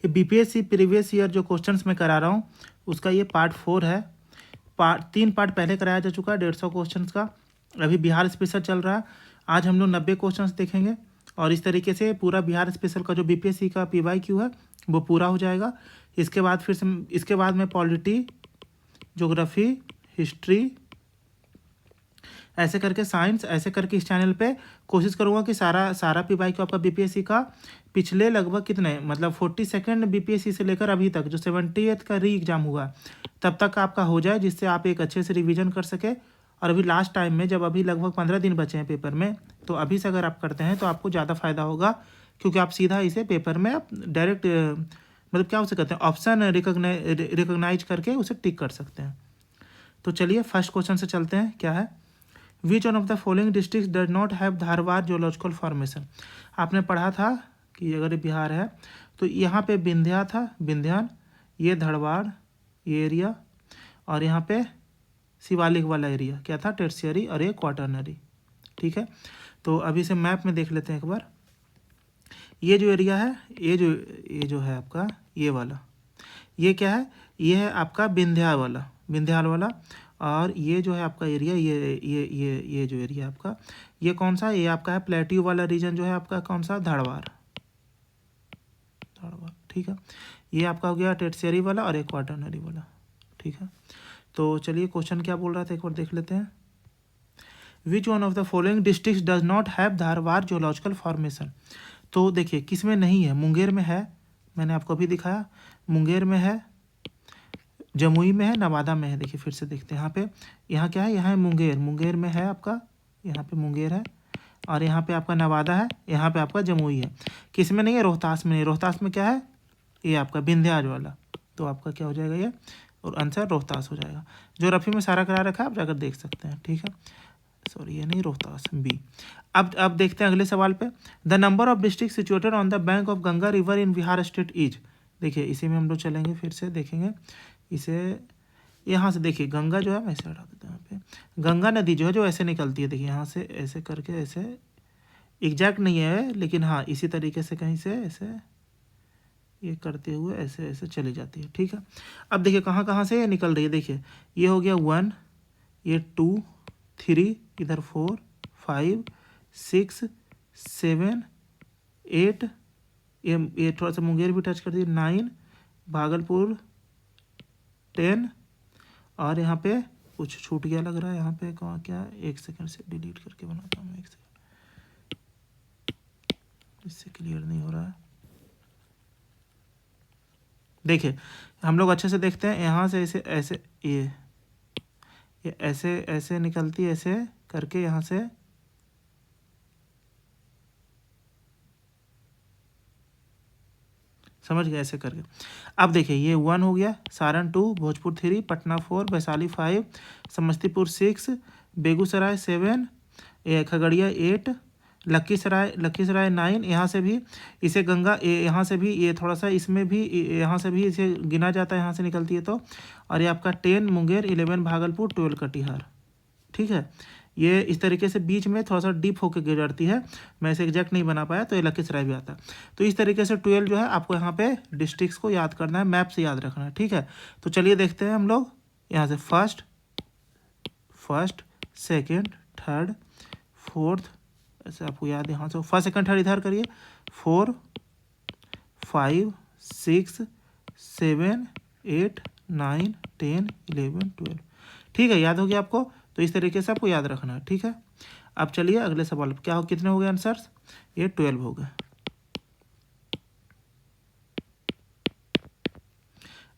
ये BPSC previous year जो questions मैं करा रहा हूँ उसका ये पार्ट 4 है। 3 पार्ट पहले कराया जा चुका है 150 क्वेश्चंस का। अभी बिहार स्पेशल चल रहा है। आज हम लोग 90 क्वेश्चंस देखेंगे और इस तरीके से पूरा बिहार स्पेशल का जो बीपीएससी का पीवाईक्यू है वो पूरा हो जाएगा। इसके बाद फिर से इसके बाद मैं पॉलिटी, ज्योग्राफी, हिस्ट्री, ऐसे करके साइंस, ऐसे करके इस चैनल पे कोशिश करूँगा कि सारा पीवाईक्यू आपका बीपीएससी का पिछले लगभग कितने मतलब 42nd बीपीएससी से लेकर अभी तक जो 70th का री एग्ज़ाम हुआ तब तक आपका हो जाए, जिससे आप एक अच्छे से रिवीजन कर सके। और अभी लास्ट टाइम में जब अभी लगभग 15 दिन बचे हैं पेपर में, तो अभी से अगर आप करते हैं तो आपको ज़्यादा फायदा होगा, क्योंकि आप सीधा इसे पेपर में आप डायरेक्ट मतलब क्या उसे कहते हैं ऑप्शन रिकॉग्नाइज करके उसे टिक कर सकते हैं। तो चलिए फर्स्ट क्वेश्चन से चलते हैं। क्या है? विच one of the following district does not have Dharwad geological formation. आपने पढ़ा था कि अगर ये बिहार है तो यहाँ पे विंध्या था, विंध्यान, ये धरवाड़ ये एरिया, और यहाँ पे शिवालिक वाला एरिया क्या था, टेर्शियरी, और ये क्वाटरनरी। ठीक है, तो अभी से मैप में देख लेते हैं एक बार। ये जो एरिया है, ये जो है आपका ये वाला, ये क्या है, ये है आपका विंध्याल वाला। और ये जो है आपका एरिया, ये जो एरिया आपका, ये कौन सा, ये आपका है प्लेट्यू वाला रीजन जो है आपका कौन सा, धारवाड़। ठीक है, ये आपका हो गया टेर्शियरी वाला और एक क्वाटरनरी वाला। ठीक है, तो चलिए क्वेश्चन क्या बोल रहा था एक बार देख लेते हैं। विच one of the following district does not have Dharwad geological formation. तो देखिए किस में नहीं है, मुंगेर में है, मैंने आपको अभी दिखाया, मुंगेर में है, जमुई में है, नवादा में है। देखिए फिर से देखते हैं यहाँ पे, यहाँ क्या है, यहाँ है मुंगेर में है आपका, यहाँ पे मुंगेर है, और यहाँ पे आपका नवादा है, यहाँ पे आपका जमुई है। किस में नहीं है, रोहतास में नहीं। रोहतास में क्या है, ये आपका विंध्याज वाला, तो आपका क्या हो जाएगा ये, और आंसर रोहतास हो जाएगा। जो रफी में सारा करा रखा है आप जाकर देख सकते हैं। ठीक है, सॉरी ये नहीं, रोहतास बी। अब देखते हैं अगले सवाल पे। The number of district situated on the bank of Ganga river in Bihar state is. देखिए इसी में हम लोग चलेंगे, फिर से देखेंगे इसे। यहाँ से देखिए गंगा जो है, मैं ऐसे हटा देता हूँ यहाँ पे, गंगा नदी जो है जो ऐसे निकलती है, देखिए यहाँ से ऐसे करके, ऐसे एग्जैक्ट नहीं है लेकिन हाँ इसी तरीके से कहीं से ऐसे ये करते हुए ऐसे ऐसे चली जाती है। ठीक है, अब देखिए कहाँ कहाँ से ये निकल रही है। देखिए ये हो गया 1, ये 2, 3, इधर 4, 5, 6, 7, 8, ये थोड़ा सा मुंगेर भी टच कर दिए, 9, भागलपुर 10, और यहाँ पे कुछ छूट गया लग रहा है, यहाँ पे कहाँ क्या, एक सेकंड से डिलीट करके बनाता हूँ, एक सेकंड, इससे क्लियर नहीं हो रहा है। देखिए हम लोग अच्छे से देखते हैं, यहाँ से ऐसे ऐसे ये ऐसे ऐसे निकलती है, ऐसे करके यहाँ से समझ गए, ऐसे करके। अब देखिए ये 1 हो गया, सारण 2, भोजपुर 3, पटना 4, वैशाली 5, समस्तीपुर 6, बेगूसराय 7, खगड़िया 8, लखीसराय 9। यहाँ से भी इसे गंगा, यहाँ से भी ये थोड़ा सा इसमें भी, यहाँ से भी इसे गिना जाता है, यहाँ से निकलती है तो। और ये आपका 10 मुंगेर, 11 भागलपुर, 12 कटिहार। ठीक है, ये इस तरीके से बीच में थोड़ा सा डीप होकर गुजरती है, मैं इसे एग्जैक्ट नहीं बना पाया, तो ये लखीसराय भी आता है। तो इस तरीके से 12 जो है आपको यहाँ पे डिस्ट्रिक्ट्स को याद करना है, मैप से याद रखना है। ठीक है, तो चलिए देखते हैं हम लोग यहाँ से फर्स्ट, सेकेंड, थर्ड, फोर्थ, ऐसे आपको याद है, यहाँ से फर्स्ट सेकंड थर्ड इधर करिए, 4, 5, 6, 7, 8, 9, 10, 11, 12। ठीक है, याद हो गया आपको, तो इस तरीके से आपको याद रखना है। ठीक है, अब चलिए अगले सवाल क्या हो, कितने हो गए आंसर्स, ये 12 हो गए।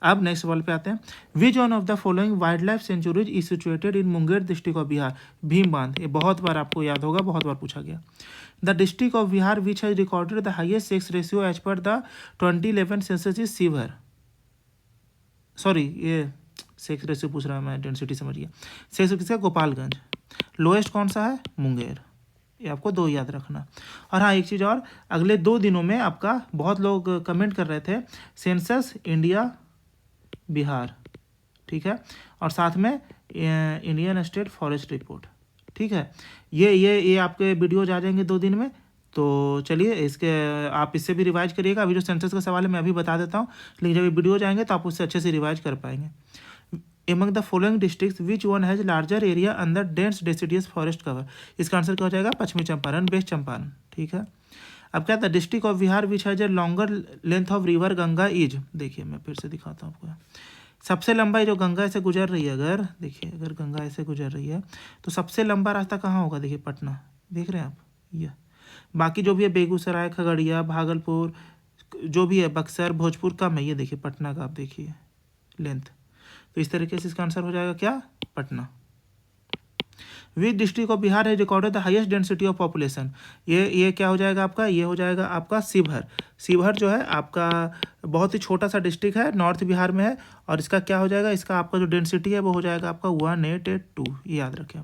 अब नेक्स्ट सवाल पे आते हैं। विच one of the following wild life sanctuaries is situated in Munger district of Bihar. Bhim बांध, ये बहुत बार आपको याद होगा, बहुत बार पूछा गया। The district of Bihar which has recorded the highest sex ratio as per the 2011 census is Sheohar. Sorry ये सेक्स रेशियो पूछ रहा है मैं, डेंसिटी समझिए। सेक्स किसका, गोपालगंज। लोएस्ट कौन सा है, मुंगेर। ये आपको 2 याद रखना। और हाँ एक चीज़ और, अगले 2 दिनों में आपका बहुत लोग कमेंट कर रहे थे सेंसस इंडिया बिहार। ठीक है, और साथ में इंडियन स्टेट फॉरेस्ट रिपोर्ट। ठीक है, ये आपके वीडियोज आ जाएंगे 2 दिन में, तो चलिए इसके आप इससे भी रिवाइज करिएगा। अभी जो सेंसस का सवाल है मैं अभी बता देता हूँ, लेकिन जब ये वीडियो जाएंगे तो आप उससे अच्छे से रिवाइज कर पाएंगे। Among the following districts which one has larger area under dense deciduous forest cover, इसका आंसर क्या हो जाएगा? पश्चिमी चंपारण, वेस्ट चंपारण। ठीक है। अब क्या था? District of Bihar which has a longer length of river Ganga is, देखिए मैं फिर से दिखाता हूँ आपको। सबसे लंबा जो गंगा ऐसे गुजर रही है, अगर देखिए अगर गंगा ऐसे गुजर रही है तो सबसे लंबा रास्ता कहाँ होगा? देखिए पटना, देख रहे हैं आप ये। बाकी जो भी है बेगूसराय, खगड़िया, भागलपुर, जो भी है, बक्सर, भोजपुर, कम है। ये देखिए पटना का आप देखिए लेंथ। तो इस तरीके से इसका आंसर हो जाएगा क्या? Patna. Which district of Bihar है recorded the highest density of population, ये क्या हो जाएगा आपका? ये हो जाएगा आपका शिवहर। शिवहर जो है आपका बहुत ही छोटा सा डिस्ट्रिक्ट है, नॉर्थ बिहार में है, और इसका क्या हो जाएगा? इसका आपका जो डेंसिटी है वो हो जाएगा आपका 1882, ये याद रखें।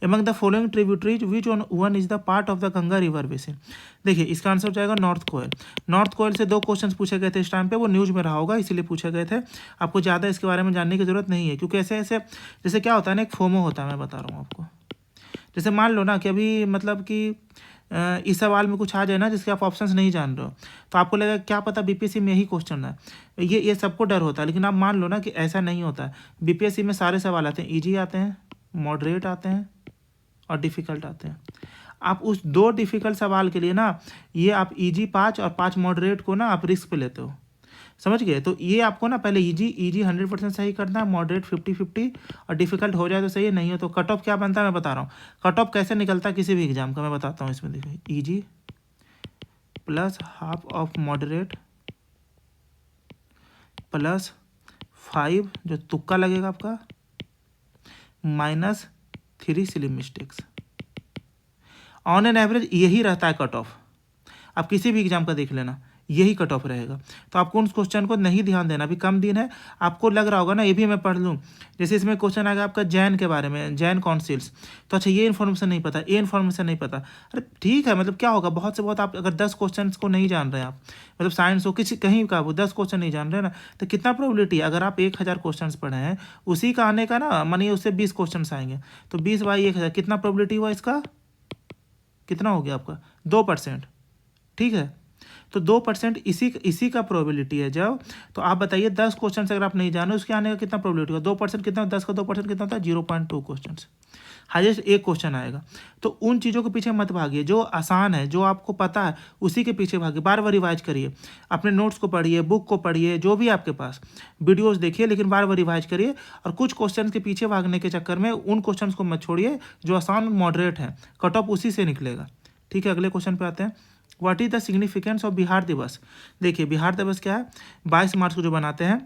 Among the following tributaries which one is the part of the Ganga river basin, देखिए इसका आंसर हो जाएगा नॉर्थ कोयल। नॉर्थ कोयल से 2 क्वेश्चन पूछे गए थे इस टाइम पे, वो न्यूज़ में रहा होगा इसीलिए पूछे गए थे। आपको ज़्यादा इसके बारे में जानने की जरूरत नहीं है, क्योंकि ऐसे ऐसे जैसे क्या होता है ना, एक फोमो होता है, मैं बता रहा हूँ आपको। जैसे मान लो ना कि अभी मतलब कि इस सवाल में कुछ आ जाए ना जिसके आप ऑप्शंस नहीं जान रहे हो, तो आपको लगेगा क्या पता बीपीएससी में यही क्वेश्चन है। ये सबको डर होता है, लेकिन आप मान लो ना कि ऐसा नहीं होता है। बीपीएससी में सारे सवाल आते हैं, ईजी आते हैं, मॉडरेट आते हैं और डिफ़िकल्ट आते हैं। आप उस 2 डिफ़िकल्ट सवाल के लिए ना, ये आप ईजी 5 और 5 मॉडरेट को ना आप रिस्क पे लेते हो, समझ गए? तो ये आपको ना पहले ईजी 100% सही करना है, मॉडरेट 50-50, और डिफिकल्ट हो जाए तो सही है, नहीं हो तो कट ऑफ क्या बनता है मैं बता रहा हूँ। कट ऑफ कैसे निकलता है किसी भी एग्जाम का मैं बताता हूँ। इसमें देखिए easy plus half of moderate plus 5 जो तुक्का लगेगा आपका minus 3 silly mistakes. On an average यही रहता है कट ऑफ, आप किसी भी एग्जाम का देख लेना, यही कट ऑफ रहेगा। तो आपको उस क्वेश्चन को नहीं ध्यान देना, अभी कम दिन है, आपको लग रहा होगा ना ये भी मैं पढ़ लूँ। जैसे इसमें क्वेश्चन आएगा आपका जैन के बारे में, जैन काउंसिल्स, तो अच्छा ये इन्फॉर्मेशन नहीं पता, ये इन्फॉर्मेशन नहीं पता, अरे ठीक है, मतलब क्या होगा, बहुत से बहुत आप अगर 10 क्वेश्चन को नहीं जान रहे हैं आप, मतलब साइंस हो किसी कहीं का वो 10 क्वेश्चन नहीं जान रहे ना, तो कितना प्रोबेबिलिटी है? अगर आप 1000 क्वेश्चन पढ़े हैं उसी का आने का ना, मानिए उससे 20 क्वेश्चन आएंगे, तो 20 बाई 1000 कितना प्रोबेबिलिटी हुआ इसका? कितना हो गया आपका? 2%। ठीक है, तो 2% इसी का प्रोबेबिलिटी है। जब तो आप बताइए 10 क्वेश्चन अगर आप नहीं जाने उसके आने का कितना प्रोबेबिलिटी होगा? 2% कितना? 10 का 2% कितना होता है? 0.2 क्वेश्चन, हाईएस्ट एक क्वेश्चन आएगा। तो उन चीज़ों के पीछे मत भागिए, जो आसान है, जो आपको पता है उसी के पीछे भागिए। बार बार रिवाइज करिए, अपने नोट्स को पढ़िए, बुक को पढ़िए, जो भी आपके पास वीडियोस देखिए, लेकिन बार बार रिवाइज करिए। और कुछ क्वेश्चन के पीछे भागने के चक्कर में उन क्वेश्चन को मत छोड़िए जो आसान मॉडरेट हैं, कट ऑफ उसी से निकलेगा। ठीक है, अगले क्वेश्चन पे आते हैं। What is the significance of Bihar दिवस? देखिए बिहार दिवस क्या है? 22 मार्च को जो बनाते हैं,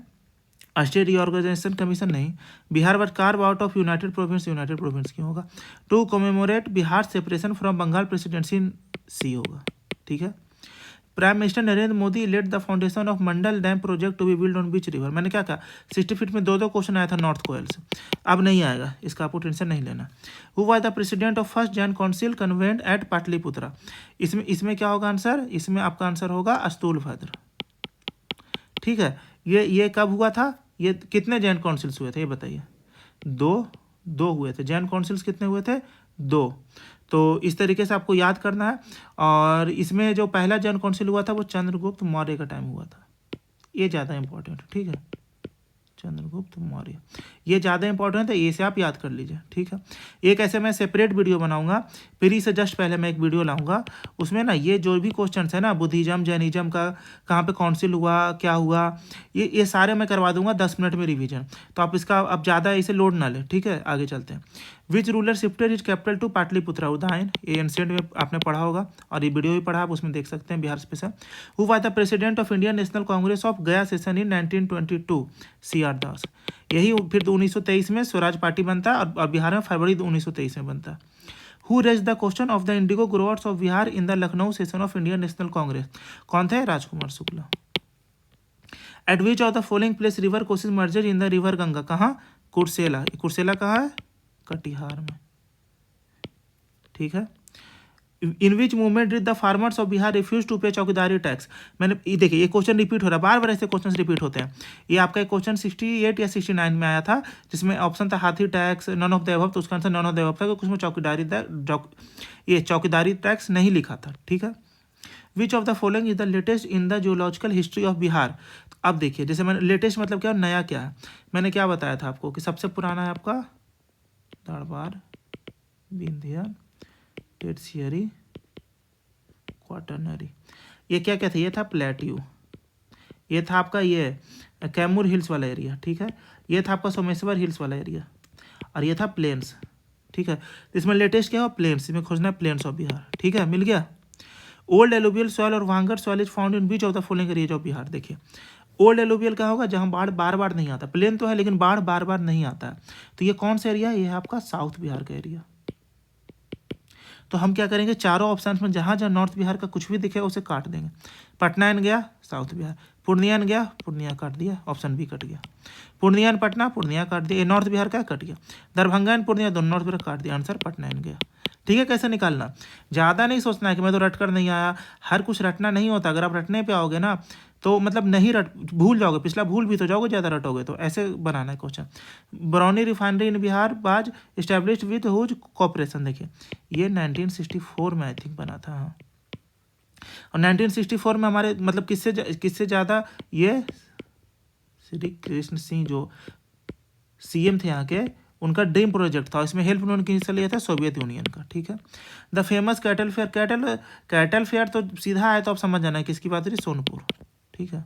स्टेट रीऑर्गेनाइजेशन कमीशन नहीं, Bihar word carve out of united province क्यों होगा? To commemorate Bihar separation from Bengal presidency सी होगा। ठीक है। Prime minister Narendra Modi laid the foundation of Mandal dam project to be build on which river, मैंने क्या कहा? 60 फीट में 2 क्वेश्चन आया था नॉर्थ कोयल से, अब नहीं आएगा, इसका आपको टेंशन नहीं लेना। Who was the president of first Jain council convened at Pataliputra, इसमें क्या होगा आंसर? इसमें आपका आंसर होगा अस्तुलभद्र। ठीक है, ये कब हुआ था? ये कितने जैन काउंसिल्स हुए थे ये बताइए? 2 हुए थे। जैन काउंसिल्स कितने हुए थे? 2। तो इस तरीके से आपको याद करना है। और इसमें जो पहला जैन काउंसिल हुआ था वो चंद्रगुप्त मौर्य का टाइम हुआ था, ये ज़्यादा इंपॉर्टेंट है। ठीक है, चंद्रगुप्त मौर्य, ये ज़्यादा इंपॉर्टेंट है, ये से आप याद कर लीजिए। ठीक है, एक ऐसे मैं सेपरेट वीडियो बनाऊंगा, फिर इससे जस्ट पहले मैं एक वीडियो लाऊंगा, उसमें ना ये जो भी क्वेश्चन है ना, बुद्धिज्म जैनिज्म का कहाँ पे काउंसिल हुआ, क्या हुआ, ये सारे मैं करवा दूंगा 10 मिनट में रिवीजन। तो आप इसका अब ज़्यादा इसे लोड ना ले। ठीक है, आगे चलते हैं। Which ruler shifted is capital to Pataliputra? उदाहरण, ये एंशिएंट में आपने पढ़ा होगा और ये वीडियो भी पढ़ा, आप उसमें देख सकते हैं, Bihar special. Who was the president of Indian National Congress of गया सेशन इन 1922? CR दास। यही फिर 1923 में स्वराज पार्टी बनता है, और बिहार में फरवरी 1923 में बनता है। Who raised the question of the indigo growers of Bihar in the Lucknow session of Indian National Congress? कौन थे? Rajkumar Shukla. At which of the following place river Kosi merges in the river Ganga? कहाँ? कुर्सेला। कुर्सेला कहाँ है? कटिहार में। ठीक है। In which movement did the farmers of Bihar refuse to pay chowkidari tax. मैंने ये देखिए ये क्वेश्चन रिपीट हो रहा है, बार बार ऐसे क्वेश्चन रिपीट होते हैं। ये आपका एक क्वेश्चन 68 या 69 में आया था, जिसमें ऑप्शन था हाथी tax, none of the above, तो उसका answer none of the above था, क्योंकि उसमें चौकीदारी टैक्स नहीं लिखा था। ठीक है। Which of the following is the latest in the geological history of Bihar. अब देखिए, जैसे मैंने लेटेस्ट मतलब क्या, नया क्या है, मैंने क्या बताया था आपको कि सबसे पुराना है आपका दरबार, विंध्या, टर्शियरी, क्वाटरनरी। ये क्या क्या था, ये था प्लेट्यू, ये था आपका ये कैमूर हिल्स वाला एरिया। ठीक है। ये था आपका सोमेश्वर हिल्स वाला एरिया, और ये था प्लेन्स। ठीक है। तो इसमें लेटेस्ट क्या हो, प्लेन्स, इसमें खोजना है प्लेन्स ऑफ बिहार। ठीक है, मिल गया। ओल्ड एलुवियल सॉइल और Bangar soil is found in which of the following areas of Bihar. देखिए ओल्ड एलुवियल क्या होगा, जहाँ बाढ़ बार बार नहीं आता, प्लेन तो है लेकिन बाढ़ बार बार नहीं आता है। तो ये कौन सा एरिया है, ये है आपका साउथ बिहार का एरिया। तो हम क्या करेंगे, चारों ऑप्शन में जहाँ जहाँ नॉर्थ बिहार का कुछ भी दिखेगा उसे काट देंगे। पटना गया साउथ बिहार, पूर्णिया गया, पूर्णिया काट दिया, ऑप्शन बी कट गया। पूर्णिया पटना, पूर्णिया काट दिया, ये नॉर्थ बिहार का कट गया। दरभंगा पूर्णिया दोनों नॉर्थ बिहार काट दिया, आंसर पटना गया। ठीक है। कैसे निकालना, ज़्यादा नहीं सोचना है कि मैं तो रट कर नहीं आया, हर कुछ रटना नहीं होता। अगर आप रटने पे आओगे ना तो मतलब नहीं भूल जाओगे, पिछला भूल भी तो जाओगे ज़्यादा रटोगे तो। ऐसे बनाना है क्वेश्चन। बरौनी रिफाइनरी इन बिहार बाज इस्टेब्लिश्ड विद हुज कॉपरेशन। देखिए ये 1964 में आई थिंक बना था। हाँ, और 1964 में हमारे मतलब किससे ज़्यादा, ये श्री कृष्ण सिंह जो सीएम थे यहाँ के, उनका ड्रीम प्रोजेक्ट था। इसमें हेल्प उन्होंने किससे लिया था, सोवियत यूनियन का। ठीक है। The famous cattle fair, cattle fair तो सीधा है तो आप समझ जाना है किसकी बात रही, सोनपुर। ठीक है।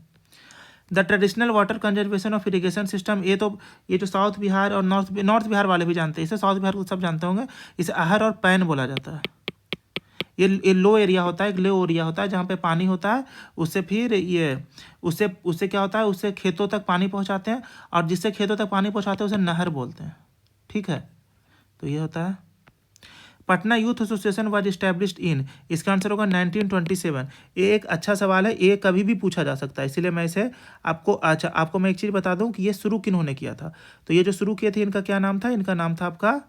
The traditional water conservation of irrigation system, ये जो साउथ बिहार और नॉर्थ बिहार वाले भी जानते हैं इसे, साउथ बिहार को सब जानते होंगे। इसे आहर और पैन बोला जाता है। ये लो एरिया होता है, एक लो एरिया होता है जहाँ पे पानी होता है, उससे फिर ये उससे क्या होता है, उससे खेतों तक पानी पहुँचाते हैं, और जिससे खेतों तक पानी पहुँचाते हैं उसे नहर बोलते हैं। ठीक है। तो ये होता है। Patna youth association was established in, इसका आंसर होगा 1927। ये एक अच्छा सवाल है, ये कभी भी पूछा जा सकता है, इसीलिए मैं इसे आपको मैं एक चीज़ बता दूं कि ये शुरू किन्होंने किया था। तो ये जो शुरू किए थे इनका क्या नाम था, इनका नाम था आपका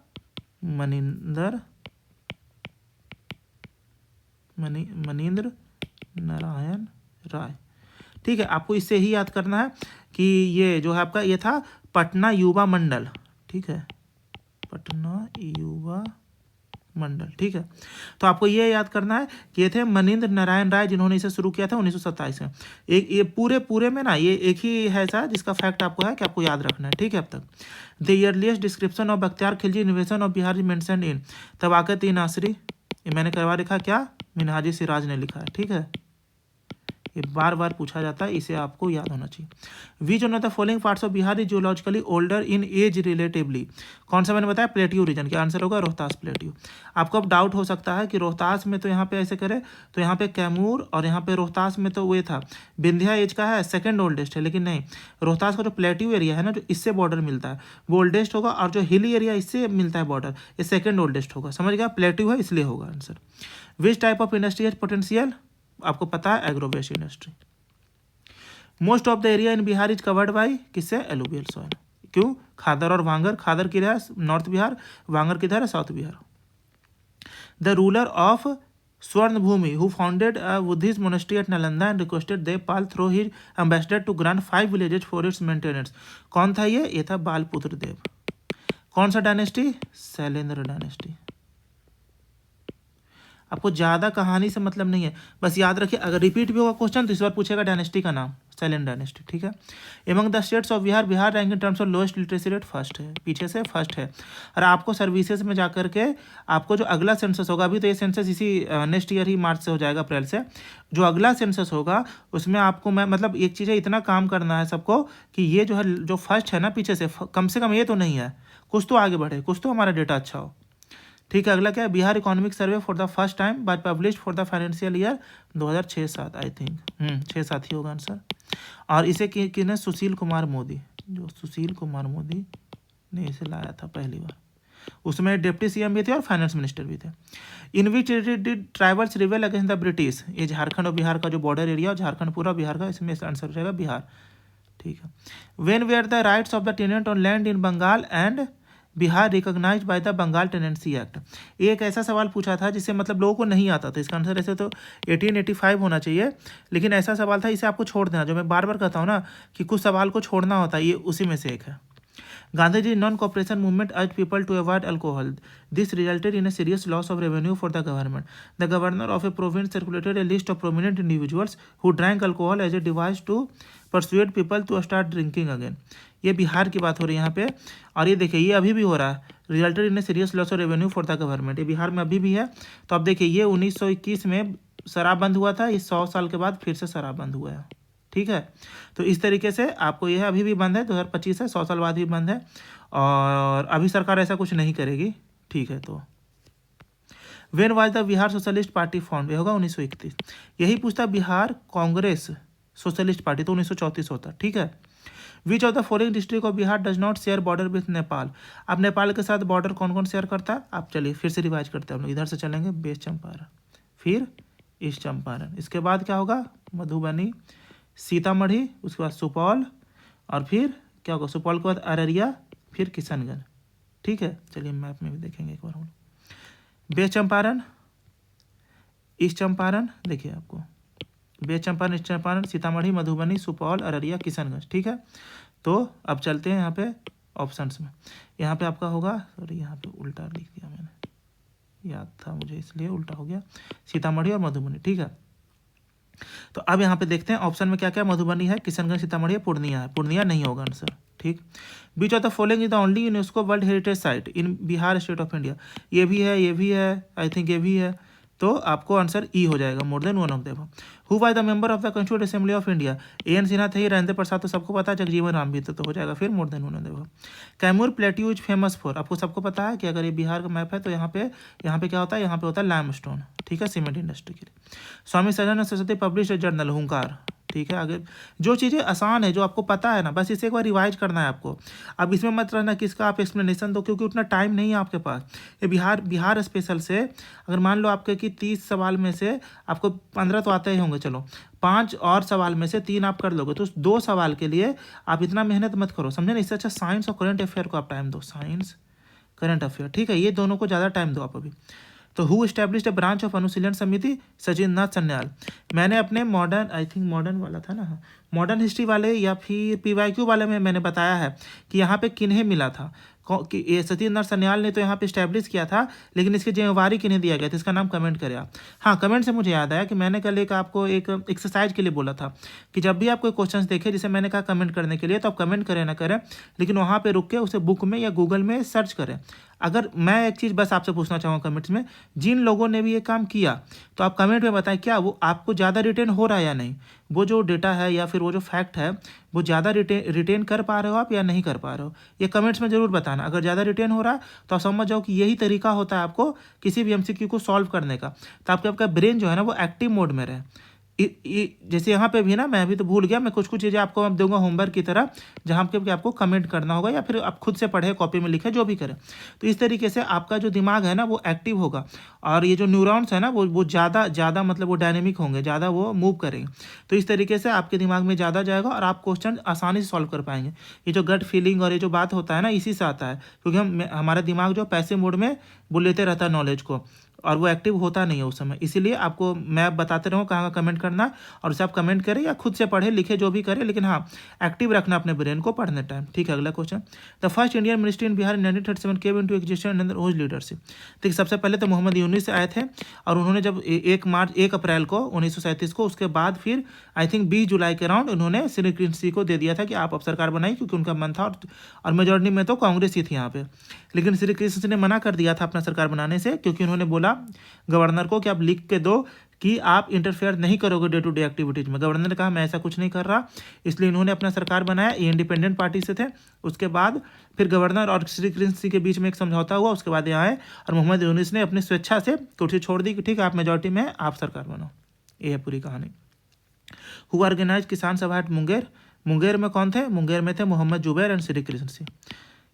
मनींद्र नारायण राय। ठीक है। आपको इससे ही याद करना है कि ये जो है आपका ये था पटना युवा मंडल। ठीक है, पटना युवा मंडल। ठीक है। तो आपको ये याद करना है कि ये थे मनींद्र नारायण राय, जिन्होंने इसे शुरू किया था 1927 में। ये पूरे में ना ये एक ही है ऐसा जिसका फैक्ट आपको है कि आपको याद रखना है। ठीक है। अब तक the earliest description of Bakhtiyar Khilji invasion of Bihar mention in Tabaqat in आसरी, ये मैंने करवा लिखा क्या, मिनहाजी सिराज ने लिखा है। ठीक है। ये बार बार पूछा जाता है, इसे आपको याद होना चाहिए। Which one of the following parts of Bihar is geologically older in age relatively. कौन सा मैंने बताया, प्लेट्यू रीजन। क्या आंसर होगा, रोहतास प्लेट्यू। आपको अब डाउट हो सकता है कि रोहतास में तो यहाँ पे ऐसे करे तो यहाँ पे कैमूर और यहाँ पे रोहतास में तो वो था विंध्या एज का है, सेकंड ओल्डेस्ट है, लेकिन नहीं, रोहतास का जो प्लेट्यू एरिया है ना, जो इससे बॉर्डर मिलता है वो ओल्डेस्ट होगा, और जो हिली एरिया इससे मिलता है बॉर्डर, ये सेकंड ओल्डेस्ट होगा। समझ गया, प्लेट्यू है इसलिए होगा answer. Which type of industry has potential, आपको पता है, agro waste industry. Most of the area in Bihar is covered by, किससे, एलुवियल सॉइल। क्यों, खादर और वांगर, खादर किधर है, नॉर्थ बिहार, वांगर किधर है, south Bihar. The ruler of Swarna Bhumi who founded a Buddhist monastery at Nalanda and requested Devapala through his ambassador to grant 5 villages for its maintenance. कौन था ये था बालपुत्र देव। कौन सा डायनेस्टी, शैलेंद्र डायनेस्टी। आपको ज़्यादा कहानी से मतलब नहीं है, बस याद रखिए, अगर रिपीट भी होगा क्वेश्चन तो इस बार पूछेगा डायनेस्टी का नाम, शैलेंद्र डायनेस्टी। ठीक है। Among the states of Bihar, Bihar rank in terms of lowest literacy rate first है, पीछे से फर्स्ट है। और आपको सर्विसेज में जाकर के आपको जो अगला सेंसस होगा, अभी तो ये सेंसस इसी नेक्स्ट ईयर ही मार्च से हो जाएगा, अप्रैल से, जो अगला सेंसस होगा उसमें आपको मैं मतलब एक चीज़ है, इतना काम करना है सबको कि ये जो है जो फर्स्ट है ना पीछे से, कम ये तो नहीं है, कुछ तो आगे बढ़े, कुछ तो हमारा डेटा अच्छा हो। ठीक है। अगला क्या है, Bihar economic survey for the first time by published for the financial year 2006-07 I think 6-7 ही होगा आंसर। और इसे किने, सुशील कुमार मोदी, जो सुशील कुमार मोदी ने इसे लाया था पहली बार, उसमें डिप्टी सीएम भी थे और फाइनेंस मिनिस्टर भी थे। इन विच डिड ट्राइबल्स रिवेल अगेंस्ट द ब्रिटिश, ये झारखंड और बिहार का जो बॉर्डर एरिया और झारखंड पूरा बिहार का, इसमें इसका आंसर हो जाएगा बिहार। ठीक है। When were the rights of the tenant on land in Bengal and Bihar recognized by the Bengal tenancy act. ये एक ऐसा सवाल पूछा था जिससे मतलब लोगों को नहीं आता था। इसका आंसर ऐसे तो 1885 होना चाहिए, लेकिन ऐसा सवाल था इसे आपको छोड़ देना। जो मैं बार बार कहता हूँ ना कि कुछ सवाल को छोड़ना होता है, ये उसी में से एक है। Gandhiji non-cooperation movement urged people to avoid alcohol. This resulted in a serious loss of revenue for the government. The governor of a province circulated a list of prominent individuals who drank alcohol as a device to persuade people to start drinking again. ये बिहार की बात हो रही है यहाँ पे, और ये देखिए ये अभी भी हो रहा है। Resulted in a serious loss of revenue for the government. ये बिहार में अभी भी है। तो अब देखिए ये 1921 में शराब बंद हुआ था, ये 100 साल के बाद फिर से शराब बंद हुआ है। ठीक है, तो इस तरीके से आपको यह अभी भी बंद है, 2025 है, 100 साल बाद भी बंद है, और अभी सरकार ऐसा कुछ नहीं करेगी। ठीक है, तो when was the Bihar socialist party form, ये होगा 1931। यही पूछता बिहार कांग्रेस सोशलिस्ट पार्टी, तो 1934 होता। ठीक है, which of the following district of Bihar does not share border with Nepal. अब नेपाल के साथ बॉर्डर कौन कौन शेयर करता है, आप चलिए फिर से रिवाइज करते हैं। हम लोग इधर से चलेंगे, वेस्ट चंपारण, फिर ईस्ट चंपारण, इसके बाद क्या होगा मधुबनी, सीतामढ़ी, उसके बाद सुपौल, और फिर क्या होगा सुपौल के बाद अररिया, फिर किशनगंज। ठीक है, चलिए मैप में भी देखेंगे एक बार हम। वेस्ट चंपारण, ईस्ट चंपारण, देखिए आपको वेस्ट चंपारण, ईस्ट चंपारण, सीतामढ़ी, मधुबनी, सुपौल, अररिया, किशनगंज। ठीक है, तो अब चलते हैं यहाँ पे ऑप्शंस में। यहाँ पे आपका होगा, सॉरी यहाँ पे उल्टा लिख दिया मैंने, याद था मुझे इसलिए उल्टा हो गया, सीतामढ़ी और मधुबनी। ठीक है, तो अब यहाँ पे देखते हैं ऑप्शन में क्या क्या, मधुबनी है, किशनगंज, सीतामढ़ी है, पूर्णिया है। पूर्णिया नहीं होगा आंसर। ठीक, which of the following is the only UNESCO world heritage site in Bihar state of India. ये भी है, ये भी है, आई थिंक ये भी है, तो आपको आंसर ई हो जाएगा, more than one of them. Who was the member of the constituent assembly of India. N Sinha थे, राजेंद्र प्रसाद तो सबको पता है, जगजीवन राम भी तो हो जाएगा, फिर मोर than one of them. Kaimur plateau is famous for, आपको सबको पता है कि अगर ये बिहार का मैप है तो यहाँ पे क्या होता है, यहाँ पे होता है लाइमस्टोन। ठीक है, सीमेंट इंडस्ट्री के लिए। स्वामी सदानंद सरस्वती पब्लिश जर्नल हुंकार। ठीक है, आगे जो चीज़ें आसान है, जो आपको पता है ना, बस इसे एक बार रिवाइज करना है आपको। अब इसमें मत रहना कि इसका आप एक्सप्लेनेशन दो, क्योंकि उतना टाइम नहीं है आपके पास। ये बिहार स्पेशल से अगर मान लो आपके कि 30 सवाल में से आपको 15 तो आते ही होंगे, चलो 5 और सवाल में से 3 आप कर लोगे, तो उस 2 सवाल के लिए आप इतना मेहनत मत करो, समझे ना। इससे अच्छा साइंस और करंट अफेयर को आप टाइम दो, साइंस करंट अफेयर। ठीक है, ये दोनों को ज़्यादा टाइम दो आप अभी। तो who established a branch of Anushilan Samiti, Sachin नाथ सन्याल। मैंने अपने मॉडर्न, आई थिंक मॉडर्न वाला था ना, मॉडर्न हिस्ट्री वाले या फिर PYQ वाले में मैंने बताया है कि यहाँ पे किन्हें मिला था, कि ये सचिन नाथ सन्याल ने तो यहाँ पे स्टैब्लिश किया था, लेकिन इसकी जिम्मेवारी किन्हें दिया गया था, इसका नाम कमेंट करें आप। हाँ, कमेंट से मुझे याद आया कि मैंने कल एक आपको एक एक्सरसाइज के लिए बोला था कि जब भी आप कोई क्वेश्चन देखें, जिसे मैंने कहा कमेंट करने के लिए, तो आप कमेंट करें ना करें, लेकिन वहाँ पे रुक के उसे बुक में या गूगल में सर्च करें। अगर मैं एक चीज़ बस आपसे पूछना चाहूँगा कमेंट्स में, जिन लोगों ने भी ये काम किया, तो आप कमेंट में बताएं क्या वो आपको ज़्यादा रिटेन हो रहा है या नहीं, वो जो डेटा है या फिर वो जो फैक्ट है वो ज़्यादा रिटेन कर पा रहे हो आप या नहीं कर पा रहे हो, ये कमेंट्स में ज़रूर बताना। अगर ज़्यादा रिटेन हो रहा है तो आप समझ जाओ कि यही तरीका होता है आपको किसी भी MCQ को सॉल्व करने का, ताकि आपका ब्रेन जो है ना वो एक्टिव मोड में रहे। जैसे यहाँ पे भी ना, मैं अभी तो भूल गया, मैं कुछ चीज़ें आपको अब दूंगा होमवर्क की तरह, जहाँ पे आपको कमेंट करना होगा या फिर आप खुद से पढ़े, कॉपी में लिखे, जो भी करें। तो इस तरीके से आपका जो दिमाग है ना वो एक्टिव होगा, और ये जो न्यूरॉन्स है ना वो ज़्यादा मतलब वो डायनेमिक होंगे, ज़्यादा वो मूव करेंगे। तो इस तरीके से आपके दिमाग में ज़्यादा जाएगा और आप क्वेश्चन आसानी से सॉल्व कर पाएंगे। ये जो गट फीलिंग और ये जो बात होता है ना, इसी से आता है, क्योंकि हमारा दिमाग जो पैसिव मोड में वो लेते रहता है नॉलेज को, और वो एक्टिव होता नहीं है उस समय। इसीलिए आपको मैं बताते रहूँ कहाँ का कमेंट करना, और उसे आप कमेंट करें या खुद से पढ़े लिखे, जो भी करें, लेकिन हाँ एक्टिव रखना अपने ब्रेन को पढ़ने टाइम। ठीक है, अगला question. The first Indian ministry in Bihar in 1937 came into existence under whose leadership. ठीक, सबसे पहले तो मोहम्मद यूनुस से आए थे, और उन्होंने जब 1 अप्रैल को 1937 को, उसके बाद फिर आई थिंक 20 जुलाई के राउंड उन्होंने श्री कृष्ण सिंह को दे दिया था कि आप अब सरकार बनाई, क्योंकि उनका मन था, और मेजॉरिटी में तो कांग्रेस ही थी यहाँ पे। लेकिन श्री कृष्ण सिंह ने मना कर दिया था अपना सरकार बनाने से, क्योंकि उन्होंने बोला गवर्नर को कि आप लिख के दो कि आप इंटरफेयर नहीं करोगे डे टू डे एक्टिविटीज़ में। गवर्नर ने कहा मैं ऐसा कुछ नहीं कर रहा, इसलिए इन्होंने अपना सरकार बनाया। ये इंडिपेंडेंट पार्टी से थे। उसके बाद फिर गवर्नर और श्री कृष्ण सिंह के बीच में एक समझौता हुआ, उसके बाद यहाँ आए, और मोहम्मद यूनुस ने अपनी स्वेच्छा से कुर्सी छोड़ दी कि ठीक है आप मेजॉरिटी में, आप सरकार बनो। ये है पूरी कहानी। हु ऑर्गेनाइज किसान सभा एट मुंगेर। मुंगेर में कौन थे? मुंगेर में थे मोहम्मद जुबैर एंड श्री कृष्ण सिंह।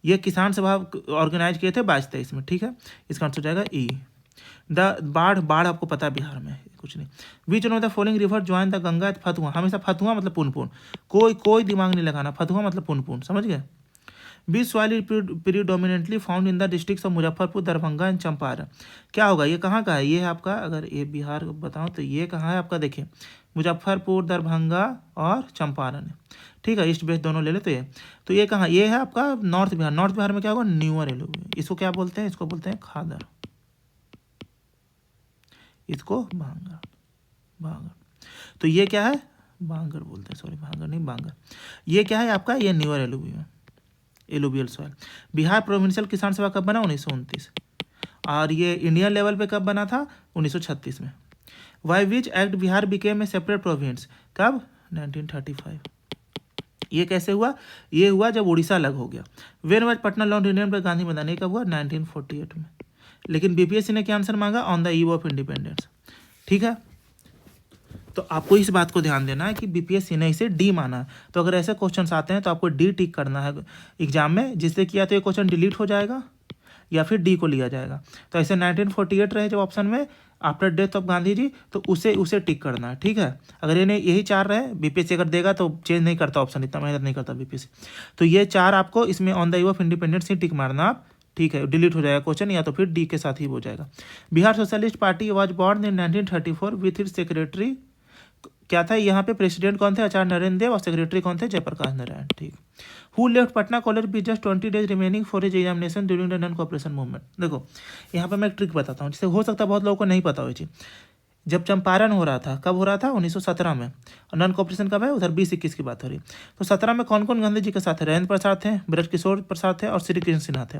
ये किसान सभा ऑर्गेनाइज किए थे 22-23 में। ठीक है, इसका आंसर जाएगा ई। द बाढ़ आपको पता है बिहार में कुछ नहीं। Which of the following river join the Ganga at Fatuha. हमेशा फतुहा मतलब पुनपुन, कोई दिमाग नहीं लगाना, फतुहा मतलब पुनपुन, समझ गए। Which soil predominantly found in the districts of Muzaffarpur, Darbhanga and Champaran. क्या होगा, ये कहाँ का है, ये है आपका, अगर ये बिहार बताऊँ तो ये कहाँ है आपका, देखिए मुजफ्फरपुर, दरभंगा और चंपारण है, ठीक है, ईस्ट वेस्ट दोनों ले ले तो ये कहाँ, ये है आपका नॉर्थ बिहार। नॉर्थ बिहार में क्या होगा, न्यूअर एलुवियल, इसको क्या बोलते हैं, इसको बोलते हैं खादर, इसको भांगड़, तो ये क्या है, भांगड़ बोलते हैं, सॉरी भांगड़ नहीं, भांगड़। ये क्या है आपका, ये newer alluvial soil. Bihar provincial किसान सभा कब बना, 1929, और ये इंडियन लेवल पे कब बना था, 1936 में। By which act Bihar became a separate province, कब, 1935। ये कैसे हुआ, ये हुआ जब उड़ीसा अलग हो गया। When was Patna launch union पर गांधी मैदान, ये कब हुआ, 1948 में। लेकिन बीपीएससी ने क्या आंसर मांगा, on the eve of independence, ठीक है। तो आपको इस बात को ध्यान देना है कि बीपीएससी ने इसे डी माना है, तो अगर ऐसे क्वेश्चंस आते हैं तो आपको डी टिक करना है एग्जाम में, जिससे किया तो ये क्वेश्चन डिलीट हो जाएगा या फिर डी को लिया जाएगा। तो ऐसे 1948 रहे जो ऑप्शन में, after death of Gandhi ji, तो उसे टिक करना है, ठीक है। अगर इन्हें यही चार रहे, बीपीएससी अगर देगा तो चेंज नहीं करता ऑप्शन, इतना मेहनत नहीं करता बीपीएससी। तो ये चार आपको इसमें on the eve of independence ही टिक मारना आप, ठीक है, डिलीट हो जाएगा क्वेश्चन, या तो फिर डी के साथ ही हो जाएगा। Bihar socialist party was born in 1934 with its secretary, क्या था यहाँ पे, प्रेसिडेंट कौन थे, आचार्य नरेंद्र देव, और सेक्रेटरी कौन थे, जयप्रकाश नारायण, ठीक। Who left Patna college with just 20 days remaining for his examination during the non cooperation movement. देखो यहाँ पे मैं एक ट्रिक बताता हूँ, जिससे हो सकता है बहुत लोगों को नहीं पता हो चीज़। जब चंपारण हो रहा था, कब हो रहा था, 1917 में, और नॉन कॉपरेशन कब है, उधर 20-21 की बात हो रही। तो 17 में कौन कौन गांधी जी के साथ थे, राजेंद्र प्रसाद थे, ब्रजकिशोर प्रसाद थे, और श्री कृष्ण सिन्हा थे।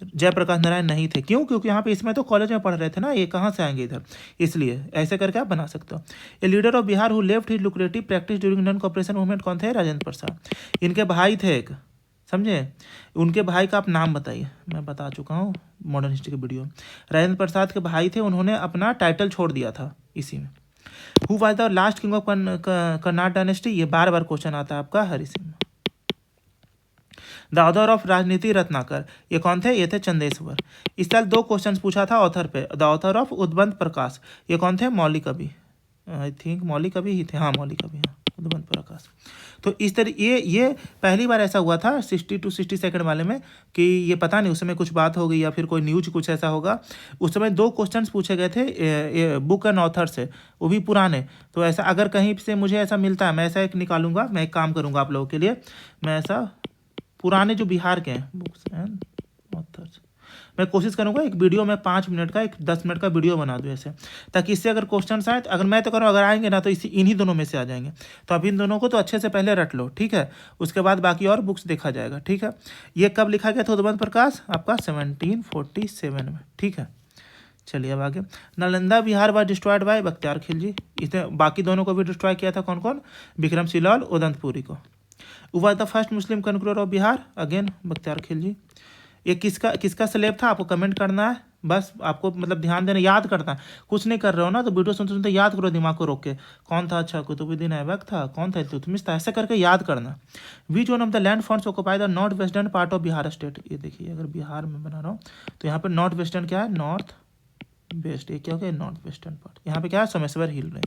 जयप्रकाश नारायण नहीं थे, क्यों, क्योंकि यहाँ पे इसमें तो कॉलेज में पढ़ रहे थे ना, ये कहाँ से आएंगे इधर, इसलिए ऐसे करके आप बना सकते हो। A leader of Bihar who left his lucrative practice during non cooperation movement कौन थे, राजेंद्र प्रसाद। इनके भाई थे एक, समझे, उनके भाई का आप नाम बताइए, मैं बता चुका हूँ मॉडर्न हिस्ट्री के वीडियो में। राजेंद्र प्रसाद के भाई थे, उन्होंने अपना टाइटल छोड़ दिया था इसी में। Who was the last king of Karnat dynasty, ये बार बार क्वेश्चन आता है आपका, Hari Singh. The author of राजनीति रत्नाकर, ये कौन थे, ये थे चंदेश्वर। इस साल 2 क्वेश्चन पूछा था ऑथर पे, द ऑथर ऑफ उद्बंध प्रकाश, ये कौन थे, मौली कवि, आई थिंक मौली कवि ही थे, हाँ मौली कवि, हाँ उद्बंध प्रकाश। तो इस तरह ये पहली बार ऐसा हुआ था 60 to 60 सेकंड वाले में, कि ये पता नहीं उस समय कुछ बात हो गई या फिर कोई न्यूज कुछ ऐसा होगा। उस समय 2 क्वेश्चंस पूछे गए थे बुक एंड ऑथर से, वो भी पुराने। तो ऐसा अगर कहीं से मुझे ऐसा मिलता है, मैं ऐसा एक निकालूंगा, मैं एक काम करूंगा आप लोगों के लिए, मैं ऐसा पुराने जो बिहार के हैं बुक्स एंड ऑथर्स, मैं कोशिश करूंगा एक वीडियो में 5 मिनट का, एक 10 मिनट का वीडियो बना दूं ऐसे, ताकि इससे अगर क्वेश्चन आए, अगर मैं तो करूँ, अगर आएंगे ना तो इन्हीं दोनों में से आ जाएंगे। तो अब इन दोनों को तो अच्छे से पहले रट लो, ठीक है, उसके बाद बाकी और बुक्स देखा जाएगा, ठीक है। ये कब लिखा गया था उद्बंध प्रकाश, आपका 1747 में, ठीक है। चलिए अब आगे, Nalanda Bihar was destroyed by Bakhtiyar Khilji, इसने बाकी दोनों को भी डिस्ट्रॉय किया था, कौन कौन, विक्रम शिलाल, उदंतपुरी को। Was the first Muslim conqueror of Bihar, again Bakhtiyar Khilji. ये किसका स्लेब था, आपको कमेंट करना है, बस आपको मतलब ध्यान देना, याद करना है, कुछ नहीं कर रहे हो ना तो वीडियो सुनते सुनते याद करो, दिमाग को रोक के, कौन था, अच्छा कुतुबुद्दीन ऐबक था, कौन था, इल्तुतमिश था, ऐसे करके याद करना। विच one of the land forms occupy the north western part of Bihar state, ये देखिए अगर बिहार में बना रहा हूँ तो यहाँ पे नॉर्थ वेस्टर्न क्या है, नॉर्थ वेस्ट, ये क्या हो गया, नॉर्थ वेस्टर्न पार्ट, यहाँ पे क्या है, सोमेश्वर हिल में।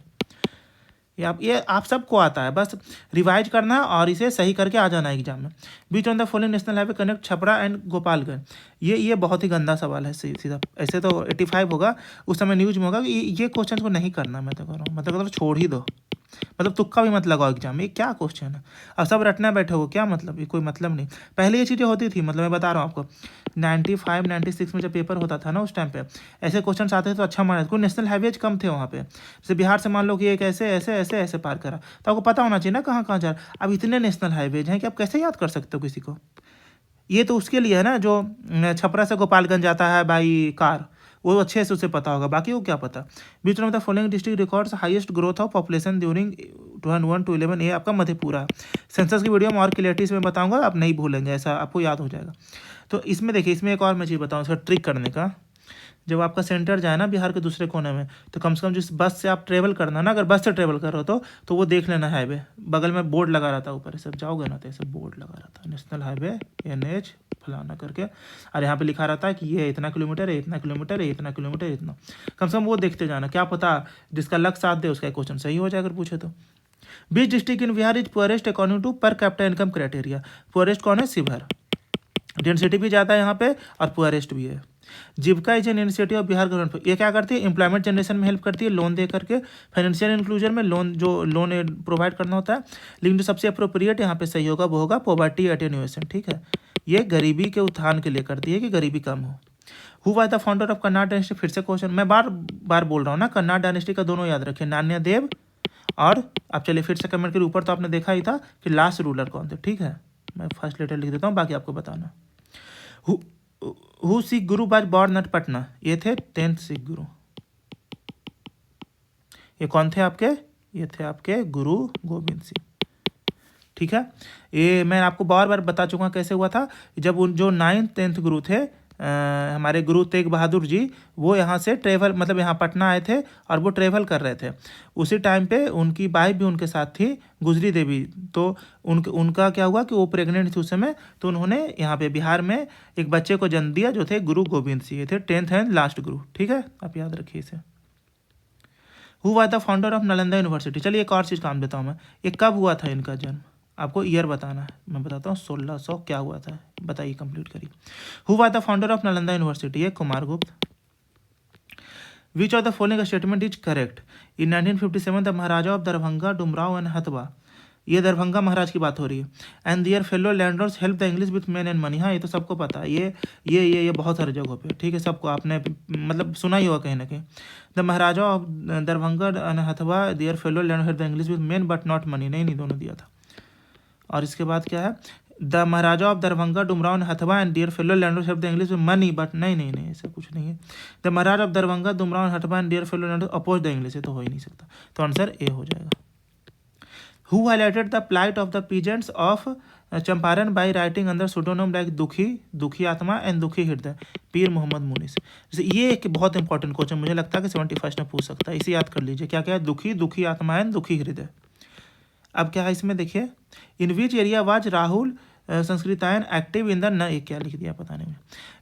ये आप सबको आता है, बस रिवाइज करना है और इसे सही करके आ जाना है एग्जाम में। Which on the following national highway connect Chhapra and Gopalganj, ये बहुत ही गंदा सवाल है, सीधा ऐसे तो 85 होगा, उस समय न्यूज में होगा कि ये क्वेश्चन को नहीं करना, मैं तो कह रहा हूँ, मतलब छोड़ ही दो, मतलब तुक्का भी मत लगाओ एग्जाम में, ये क्या क्वेश्चन है, अब सब रटना बैठे हो, क्या मतलब, ये कोई मतलब नहीं। पहले ये चीज़ें होती थी, मतलब मैं बता रहा हूँ आपको, 95-96 में जब पेपर होता था ना, उस टाइम पे ऐसे क्वेश्चन आते थे तो अच्छा माना, कोई नेशनल हाईवेज कम थे वहाँ पे, जैसे बिहार से मान लो कि एक ऐसे ऐसे ऐसे ऐसे पार करा, तो आपको पता होना चाहिए ना कहाँ कहाँ जा रहा। अब इतने नेशनल हाईवेज हैं कि आप कैसे याद कर सकते हो किसी को, ये तो उसके लिए है ना जो छपरा से गोपालगंज जाता है बाई कार, वो अच्छे से उसे पता होगा, बाकी वो क्या पता। Which of the following district records highest growth of population during 2001 to 11, ये आपका मधेपुरा। सेंसस की वीडियो में और क्लियरिटी से मैं बताऊंगा, आप नहीं भूलेंगे, ऐसा आपको याद हो जाएगा। तो इसमें देखिए, इसमें एक और मैं चीज़ बताऊँ इसका ट्रिक करने का, जब आपका सेंटर जाए ना बिहार के दूसरे कोने में, तो कम से कम जिस बस से आप ट्रेवल करना ना, अगर बस से ट्रेवल कर रहे हो तो वो देख लेना हाईवे, बगल में बोर्ड लगा रहता है, ऊपर सब जाओगे ना तो ऐसे बोर्ड लगा रहता है, नेशनल हाईवे NH फलाना करके, और यहाँ पे लिखा रहता है कि ये इतना किलोमीटर है, इतना किलोमीटर है, इतना किलोमीटर, इतना, कम से कम वो देखते जाना, क्या पता जिसका लक साथ दे उसका क्वेश्चन सही हो जाए अगर पूछे तो। Which district in Bihar is poorest according to per capita income criteria, poorest कौन है, शिवहर। डेंसिटी भी ज़्यादा है यहाँ पे और पुअरेस्ट भी है। Jeevika is an initiative of Bihar government. ये क्या करती है, एम्प्लॉयमेंट जनरेशन में हेल्प करती है, लोन दे करके, फाइनेंशियल इंक्लूजन में लोन, जो लोन प्रोवाइड करना होता है। लेकिन जो सबसे अप्रोप्रिएट यहाँ पे सही होगा वो होगा पॉवर्टी एटेन्यूएशन, ठीक है। ये गरीबी के उत्थान के लिए करती है कि गरीबी कम हो। Who was the founder of Karnat dynasty, फिर से क्वेश्चन मैं बार बार बोल रहा हूँ ना, कन्नाड डायनेस्टी का दोनों याद रखिए, नान्या देव और अब चलिए फिर से कमेंट के ऊपर तो आपने देखा ही था कि लास्ट रूलर कौन थे, ठीक है। मैं फर्स्ट लेटर लिख देता हूँ, बाकी आपको बताना। हु सिख गुरु बाज बॉर्न एट पटना, ये थे 10th सिख गुरु। ये कौन थे आपके, ये थे आपके गुरु गोविंद सिंह, ठीक है। ये मैं आपको बार बार बता चुका कैसे हुआ था। जब उन जो 9th 10th गुरु थे हमारे गुरु तेग बहादुर जी, वो यहाँ से ट्रेवल मतलब यहाँ पटना आए थे और वो ट्रेवल कर रहे थे। उसी टाइम पे उनकी वाइफ भी उनके साथ थी, गुजरी देवी। तो उनका क्या हुआ कि वो प्रेग्नेंट थी उस समय, तो उन्होंने यहाँ पे बिहार में एक बच्चे को जन्म दिया जो थे गुरु गोविंद सिंह। ये थे 10th एंड लास्ट गुरु, ठीक है, आप याद रखिए इसे। Who was the founder of Nalanda university, चलिए एक और चीज़ काम देता हूँ मैं, ये कब हुआ था इनका जन्म, आपको ईयर बताना है। मैं बताता हूँ 1600 क्या हुआ था, बताइए, कंप्लीट करिए। Who was the founder of Nalanda university, ये Kumaragupta. Which of the following statement is correct, in 1957 the Maharaja of Darbhanga Dumraon and Hathwa, ये दरभंगा महाराज की बात हो रही है। And their fellow landlords help the English with man and money, हाँ ये तो सबको पता है, ये बहुत सारे जगहों पे, ठीक है, सबको आपने मतलब सुना ही होगा कहीं ना कहीं। The Maharaja of Darbhanga and Hathwa their fellow land help the English with man but not money, नहीं दोनों दिया था। और इसके बाद क्या है, the Maharaja of Darbhanga Dumraon and Hathwa and their fellow landlords help the English with money but नहीं ऐसा कुछ नहीं है। The Maharaja of Darbhanga Dumraon and Hathwa and their fellow landlords oppose the English, ये तो हो ही नहीं सकता, तो आंसर ए हो जाएगा। Who highlighted the plight of the peasants of Champaran by writing under pseudonym like Dukhi Atma and दुखी हृदय, पीर मोहम्मद मुनीस। जैसे ये एक बहुत इंपॉर्टेंट क्वेश्चन मुझे लगता है कि 71 में पूछ सकता है, इसे याद कर लीजिए, क्या क्या है, दुखी आत्मा एंड दुखी हृदय। अब क्या है इसमें देखिए, in which area was Rahul Sankrityayan active in the न, एक क्या लिख दिया पता नहीं,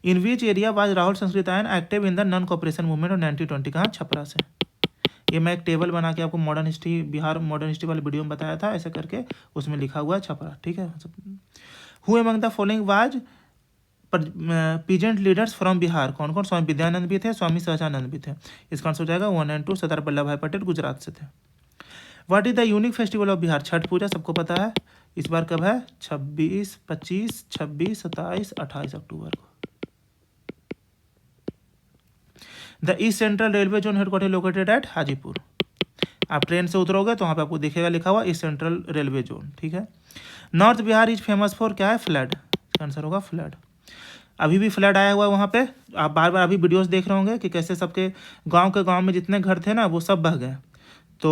in which area was Rahul Sankrityayan active in the non cooperation movement of 1920, कहाँ, छपरा से। ये मैं एक टेबल बना के आपको modern history, Bihar modern history वाले वीडियो में बताया था, ऐसे करके उसमें लिखा हुआ है छपरा, ठीक है। Who among the following was peasant leaders from Bihar, कौन कौन, स्वामी विद्यानंद भी थे, स्वामी सहजानंद भी थे। इसका आंसर हो जाएगा 1 and 2, सरदार वल्लभ भाई पटेल गुजरात से थे। What is the unique festival of Bihar, Chhath Puja सबको पता है, इस बार कब है, 26, 25, 26, 27, 28 अक्टूबर को। The east central railway zone headquarter located at Hajipur, आप ट्रेन से उतरोगे तो वहाँ पे आपको दिखेगा लिखा हुआ ईस्ट सेंट्रल रेलवे जोन, ठीक है। North Bihar is famous for क्या है, फ्लड, आंसर होगा फ्लड। अभी भी फ्लड आया हुआ है वहाँ पे, आप बार बार अभी वीडियोस देख रहे होंगे कि कैसे सबके गांव में जितने घर थे ना वो सब बह गए। तो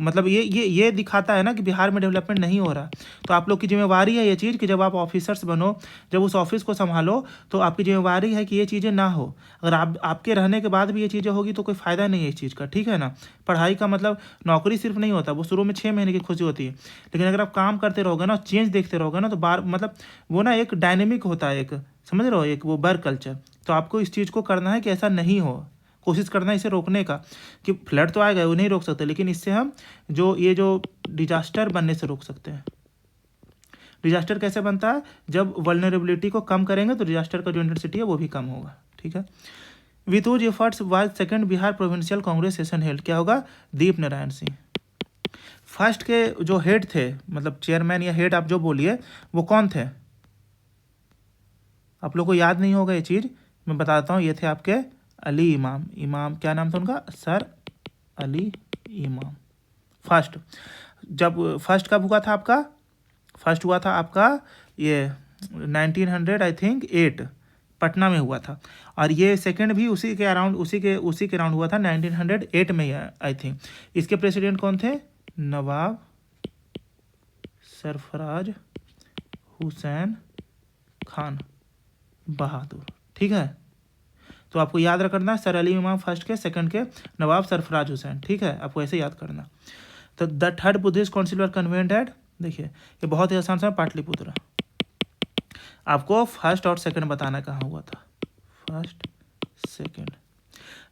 मतलब ये दिखाता है ना कि बिहार में डेवलपमेंट नहीं हो रहा। तो आप लोग की जिम्मेवारी है ये चीज़ कि जब आप ऑफिसर्स बनो, जब उस ऑफिस को संभालो, तो आपकी जिम्मेवारी है कि ये चीज़ें ना हो। अगर आपके रहने के बाद भी ये चीज़ें होगी तो कोई फ़ायदा नहीं है इस चीज़ का, ठीक है ना। पढ़ाई का मतलब नौकरी सिर्फ नहीं होता, वो शुरू में 6 महीने की खुशी होती है, लेकिन अगर आप काम करते रहोगे ना, चेंज देखते रहोगे ना, तो मतलब वो ना एक डायनेमिक होता है, एक समझ रहे हो, एक वो वर्क कल्चर। तो आपको इस चीज़ को करना है कि ऐसा नहीं हो, कोशिश करना है इसे रोकने का, कि फ्लड तो आएगा वो नहीं रोक सकते, लेकिन इससे हम जो डिजास्टर बनने से रोक सकते हैं। डिजास्टर कैसे बनता है, जब वल्नरेबिलिटी को कम करेंगे तो डिजास्टर का जो इंटेंसिटी है वो भी कम होगा, ठीक है। With whose efforts was second Bihar provincial Congress session held, क्या होगा, दीप नारायण सिंह। फर्स्ट के जो हेड थे, मतलब चेयरमैन या हेड आप जो बोलिए, वो कौन थे, आप लोग को याद नहीं होगा ये चीज़, मैं बताता हूँ। ये थे आपके अली इमाम, क्या नाम था उनका, सर अली इमाम। फर्स्ट कब हुआ था आपका, फर्स्ट हुआ था आपका ये 1900 आई थिंक 8 पटना में हुआ था, और ये सेकंड भी उसी के अराउंड हुआ था 1908 में आई थिंक। इसके प्रेसिडेंट कौन थे, नवाब सरफराज हुसैन खान बहादुर, ठीक है। तो आपको याद रखना है, सर अली इमाम फर्स्ट के, सेकंड के नवाब सरफराज हुसैन, ठीक है, आपको ऐसे याद करना। तो the third Buddhist council were convened at, देखिए ये बहुत ही आसान सा, पाटलिपुत्र। आपको फर्स्ट और सेकंड बताना कहाँ हुआ था, first second.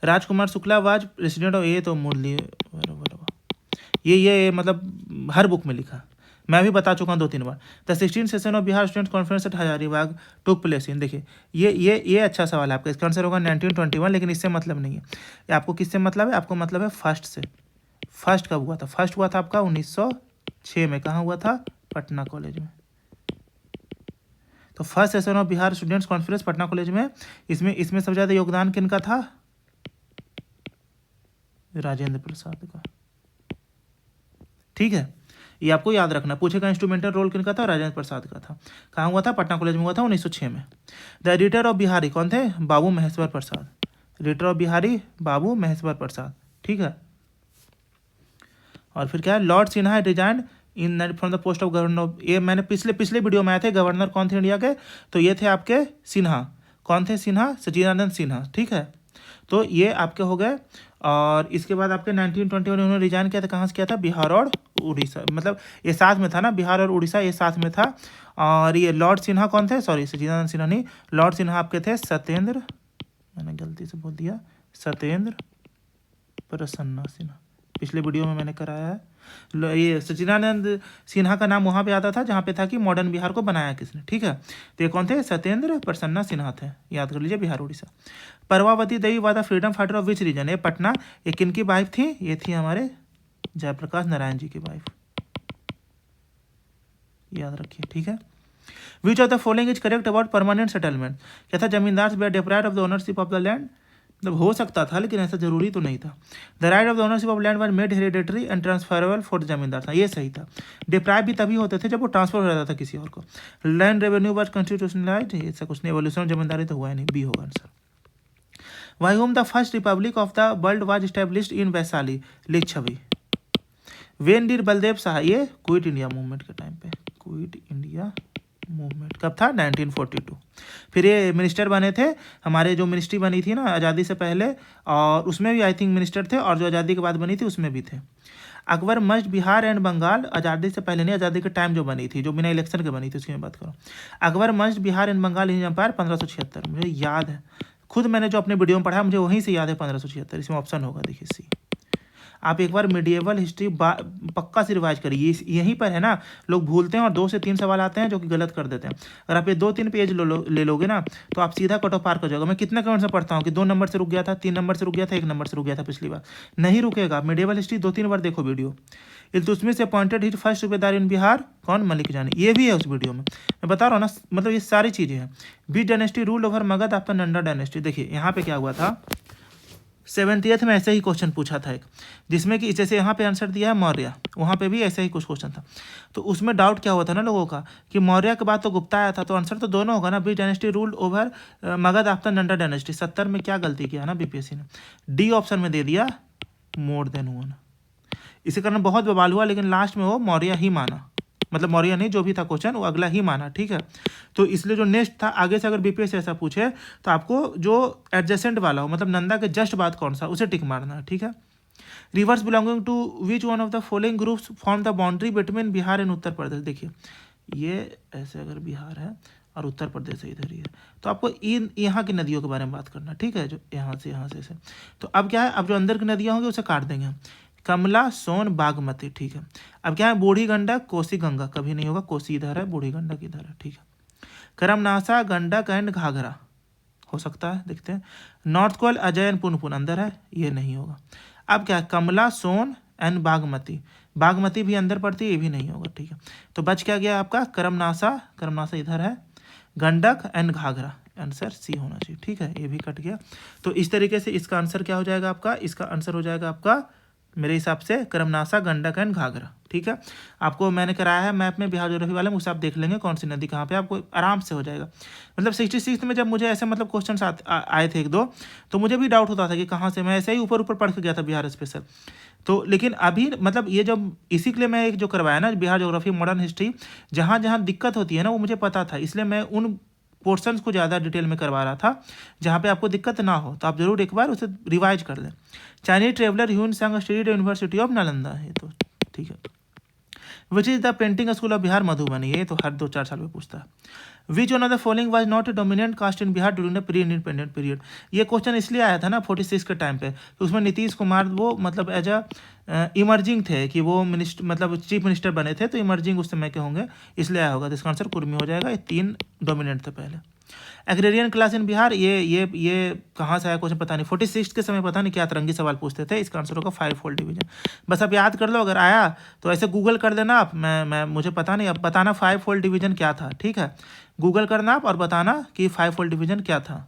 Rajkumar Shukla was president of, ये तो मुरली ये मतलब हर बुक में लिखा, मैं भी बता चुका हूँ 2-3 बार। The 16 session of Bihar student conference at Hazaribagh took place in, देखिए ये अच्छा सवाल है आपका। इसका आंसर होगा 1921, लेकिन इससे मतलब नहीं है। ये आपको किससे मतलब है? आपको मतलब है फर्स्ट से। फर्स्ट कब हुआ था? फर्स्ट हुआ था आपका 1906 में। कहाँ हुआ था? पटना कॉलेज में। तो first session of Bihar students conference Patna college में। इसमें सबसे ज़्यादा योगदान किनका था? राजेंद्र प्रसाद का। ठीक है, ये आपको याद रखना। पूछेगा इंस्ट्रूमेंटल रोल किनका था? राजेंद्र प्रसाद का था। कहाँ हुआ था? पटना कॉलेज में हुआ था 1906 में। द एडिटर ऑफ बिहारी कौन थे? बाबू महेश्वर प्रसाद। Editor of Bihari Babu Maheshwar Prasad. ठीक है, और फिर क्या है? Lord Sinha resigned in from the post of governor. ये मैंने पिछले वीडियो में आए थे। गवर्नर कौन थे इंडिया के? तो ये थे आपके सिन्हा। कौन थे सिन्हा? सचिदानंद सिन्हा। ठीक है, तो ये आपके हो गए। और इसके बाद आपके 1921 उन्होंने रिजाइन किया था। कहाँ से किया था? बिहार और उड़ीसा, मतलब ये साथ में था ना, बिहार और उड़ीसा ये साथ में था। और ये लॉर्ड सिन्हा कौन थे? सॉरी, सचिदानंद सिन्हा नहीं, लॉर्ड सिन्हा आपके थे सत्येंद्र, मैंने गलती से बोल दिया, सत्येंद्र प्रसन्ना सिन्हा। पिछले वीडियो में मैंने कराया है। ये सचिदानंद सिन्हा का नाम वहाँ पे आता था जहाँ पे था कि मॉडर्न बिहार को बनाया किसने। ठीक है, तो ये कौन थे? सत्येंद्र प्रसन्ना सिन्हा थे। याद कर लीजिए, Bihar Orissa. Prabhavati Devi was the freedom fighter of which region? ये पटना। ये किनकी वाइफ थी? ये थी हमारे जयप्रकाश नारायण जी की वाइफ। याद रखिए। ठीक है, which of the following is correct about permanent settlement? क्या था? Zamindar were deprived of the ownership of the land. मतलब हो सकता था, लेकिन ऐसा जरूरी तो नहीं था। The right of the ownership of land was made hereditary and transferable for the जमींदार था। ये सही था। डिप्राइव भी तभी होते थे जब वो ट्रांसफर हो जाता था किसी और को। Land revenue was constitutionalised. ऐसा कुछ नहीं, एवोल्यूशन जमींदारी तो हुआ ही नहीं। बी होगा answer. By whom the first republic of the world was established in Vaishali, Lichchhavi. When did Baldev Shah? ये क्विट इंडिया मूवमेंट के टाइम पे। क्विट इंडिया मूवमेंट कब था? 1942। फिर ये मिनिस्टर बने थे, हमारे जो मिनिस्ट्री बनी थी ना आज़ादी से पहले, और उसमें भी आई थिंक मिनिस्टर थे, और जो आज़ादी के बाद बनी थी उसमें भी थे। अकबर मस्ट बिहार एंड बंगाल, आज़ादी से पहले नहीं, आज़ादी के टाइम जो बनी थी, जो बिना इलेक्शन के बनी थी, उसकी मैं बात करूँ। Akbar must Bihar and Bengal in empire 1576। मुझे याद है, खुद मैंने जो अपने वीडियो में पढ़ा मुझे वहीं से याद है 1576। इसमें ऑप्शन होगा, देखिए सी। आप एक बार मिडिएवल हिस्ट्री पक्का से रिवाइज करिए, यहीं पर है ना। लोग भूलते हैं और 2 से 3 सवाल आते हैं जो कि गलत कर देते हैं। अगर आप ये 2-3 पेज ले लोगे ना तो आप सीधा कट ऑफ पार कर जाओगे। मैं कितने कमेंट से पढ़ता हूँ कि 2 नंबर से रुक गया था, 3 नंबर से रुक गया था, 1 नंबर से रुक गया था पिछली बार। नहीं रुकेगा। मिडिएवल हिस्ट्री 2-3 बार देखो वीडियो। इल्तुतमिश से अपॉइंटेड हिज फर्स्ट सूबेदार इन बिहार कौन? मलिक जानी। ये भी है उस वीडियो में, मैं बता रहा हूँ ना, मतलब ये सारी चीज़ें हैं। बीज dynasty rule over Magadh after Nanda dynasty. देखिए यहाँ पे क्या हुआ था, 70th में ऐसे ही क्वेश्चन पूछा था एक, जिसमें कि जैसे यहाँ पे आंसर दिया है मौर्य, वहाँ पे भी ऐसे ही कुछ क्वेश्चन था। तो उसमें डाउट क्या हुआ था ना लोगों का कि मौर्य के बाद तो गुप्ता आया था, तो आंसर तो दोनों होगा ना। बीज dynasty ruled over Magadh after Nanda dynasty. 70 में क्या गलती किया ना बीपीएससी ने? डी ऑप्शन में दे दिया मोर देन वन। इसी कारण बहुत बवाल हुआ, लेकिन लास्ट में वो मौर्य ही माना, मतलब मौर्य नहीं, जो भी था क्वेश्चन वो अगला ही माना। ठीक है, तो इसलिए जो नेक्स्ट था आगे से अगर बीपीएससी ऐसा पूछे तो आपको जो एडजेसेंट वाला हो, मतलब नंदा के जस्ट बाद कौन सा, उसे टिक मारना है। ठीक है, rivers belonging to which one of the following groups form the boundary between Bihar and Uttar Pradesh. देखिए ये ऐसे अगर बिहार है और उत्तर प्रदेश इधर ही है, तो आपको इन यहाँ की नदियों के बारे में बात करना। ठीक है, जो यहाँ से ऐसे। तो अब क्या है, अब जो अंदर की नदियाँ होंगी उसे काट देंगे हम। कमला, सोन, बागमती। ठीक है, अब क्या है, बूढ़ी गंडक, कोसी गंगा। कभी नहीं होगा, कोसी इधर है, बूढ़ी गंडक इधर है। ठीक है, करमनासा, गंडक एंड घाघरा हो सकता है, देखते हैं। नॉर्थ कोयल, अजय एंड पुनपुन अंदर है, ये नहीं होगा। अब क्या है, कमला, सोन एंड बागमती। बागमती भी अंदर पड़ती है, ये भी नहीं होगा। ठीक है, तो बच क्या गया आपका? करमनासा, करमनासा इधर है, Gandak and Ghaghara. Answer C होना चाहिए। ठीक है, ये भी कट गया। तो इस तरीके से इसका आंसर क्या हो जाएगा आपका? इसका आंसर हो जाएगा आपका मेरे हिसाब से करमनासा, गंडक एंड घाघरा। ठीक है, आपको मैंने कराया है मैप में बिहार ज्योग्राफी वाले में, उससे आप देख लेंगे कौन सी नदी कहाँ पे, आपको आराम से हो जाएगा। मतलब 66 में जब मुझे ऐसे मतलब क्वेश्चन आए थे 1-2, तो मुझे भी डाउट होता था कि कहाँ से, मैं ऐसे ही ऊपर पढ़ के गया था बिहार स्पेशल। तो लेकिन अभी मतलब ये जब इसी के लिए मैं एक जो करवाया ना बिहार ज्योग्राफी मॉडर्न हिस्ट्री, जहाँ जहाँ दिक्कत होती है ना वो मुझे पता था, इसलिए मैं उन पोर्शंस को ज़्यादा डिटेल में करवा रहा था जहाँ पे आपको दिक्कत ना हो। तो आप जरूर एक बार उसे रिवाइज कर लें। चाइनीज ट्रेवलर ह्यून सांग स्टडीड यूनिवर्सिटी ऑफ नालंदा है, तो ठीक है। Which is the painting school of Bihar? Madhubani. ये तो हर 2-4 साल में पूछता है। विच one of the following was not a dominant caste in Bihar during the pre independent period? ये क्वेश्चन इसलिए आया था ना 46 के टाइम पे, तो उसमें नीतीश कुमार वो मतलब एज अ इमर्जिंग थे कि वो मिनिस्टर मतलब चीफ मिनिस्टर बने थे, तो इमर्जिंग उस समय के होंगे, इसलिए आया होगा। तो इसका आंसर कुर्मी हो जाएगा। ये 3 डोमिनेंट थे पहले। एग्रेरियन क्लास इन बिहार, ये कहाँ से आया क्वेश्चन पता नहीं। 46 के समय पता नहीं क्या अतरंगी सवाल पूछते थे। इसका आंसर होगा 5 फोल्ड डिवीजन। बस अब याद कर लो, अगर आया तो ऐसे गूगल कर देना आप। मैं मुझे पता नहीं, अब बताना 5 फोल्ड डिवीजन क्या था, ठीक है। गूगल करना आप और बताना कि 5 फोल्ड डिवीजन क्या था।